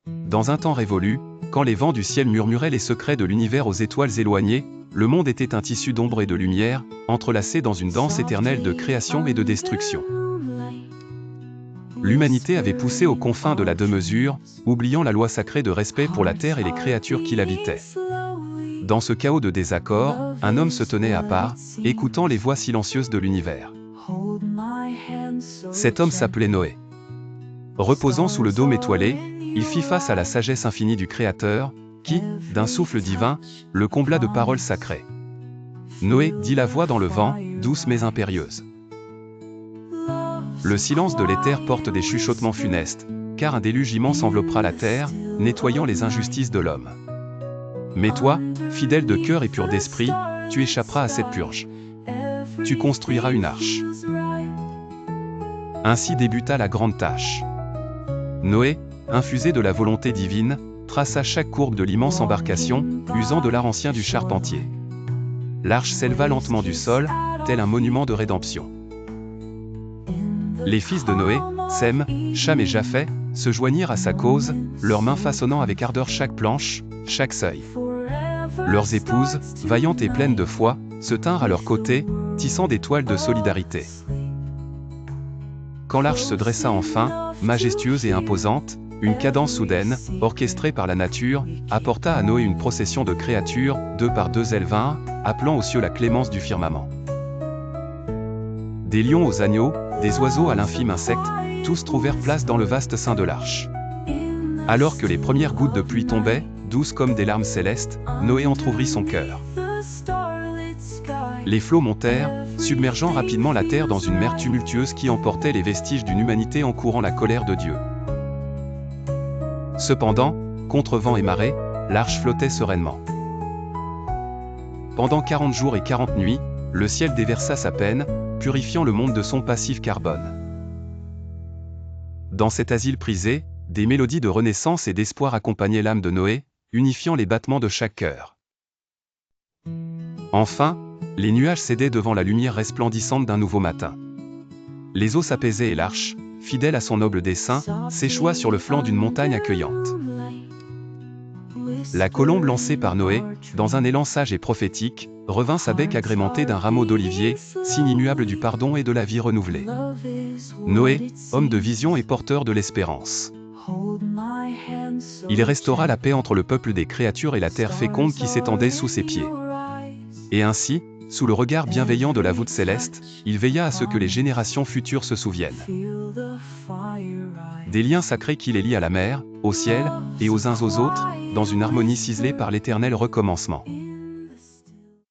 Dans un temps révolu, quand les vents du ciel murmuraient les secrets de l'univers aux étoiles éloignées, le monde était un tissu d'ombre et de lumière, entrelacé dans une danse éternelle de création et de destruction. L'humanité avait poussé aux confins de la deux-mesures, oubliant la loi sacrée de respect pour la terre et les créatures qui l'habitaient. Dans ce chaos de désaccords, un homme se tenait à part, écoutant les voix silencieuses de l'univers. Cet homme s'appelait Noé. Reposant sous le dôme étoilé, il fit face à la sagesse infinie du Créateur, qui, d'un souffle divin, le combla de paroles sacrées. Noé, dit la voix dans le vent, douce mais impérieuse. Le silence de l'éther porte des chuchotements funestes, car un déluge immense enveloppera la terre, nettoyant les injustices de l'homme. Mais toi, fidèle de cœur et pur d'esprit, tu échapperas à cette purge. Tu construiras une arche. Ainsi débuta la grande tâche. Noé, infusé de la volonté divine, traça chaque courbe de l'immense embarcation, usant de l'art ancien du charpentier. L'arche s'éleva lentement du sol, tel un monument de rédemption. Les fils de Noé, Sem, Cham et Japheth, se joignirent à sa cause, leurs mains façonnant avec ardeur chaque planche, chaque seuil. Leurs épouses, vaillantes et pleines de foi, se tinrent à leur côté, tissant des toiles de solidarité. Quand l'arche se dressa enfin, majestueuse et imposante, une cadence soudaine, orchestrée par la nature, apporta à Noé une procession de créatures, deux par deux elles vinrent, appelant aux cieux la clémence du firmament. Des lions aux agneaux, des oiseaux à l'infime insecte, tous trouvèrent place dans le vaste sein de l'arche. Alors que les premières gouttes de pluie tombaient, douces comme des larmes célestes, Noé entr'ouvrit son cœur. Les flots montèrent, submergeant rapidement la terre dans une mer tumultueuse qui emportait les vestiges d'une humanité encourant la colère de Dieu. Cependant, contre vent et marée, l'arche flottait sereinement. Pendant 40 jours et 40 nuits, le ciel déversa sa peine, purifiant le monde de son passif carbone. Dans cet asile prisé, des mélodies de renaissance et d'espoir accompagnaient l'âme de Noé, unifiant les battements de chaque cœur. Enfin, les nuages cédaient devant la lumière resplendissante d'un nouveau matin. Les eaux s'apaisaient et l'arche, fidèle à son noble dessein, s'échoua sur le flanc d'une montagne accueillante. La colombe lancée par Noé, dans un élan sage et prophétique, revint sa bec agrémentée d'un rameau d'olivier, signe immuable du pardon et de la vie renouvelée. Noé, homme de vision et porteur de l'espérance. Il restaura la paix entre le peuple des créatures et la terre féconde qui s'étendait sous ses pieds. Et ainsi, sous le regard bienveillant de la voûte céleste, il veilla à ce que les générations futures se souviennent. Des liens sacrés qui les lient à la mer, au ciel, et aux uns aux autres, dans une harmonie ciselée par l'éternel recommencement.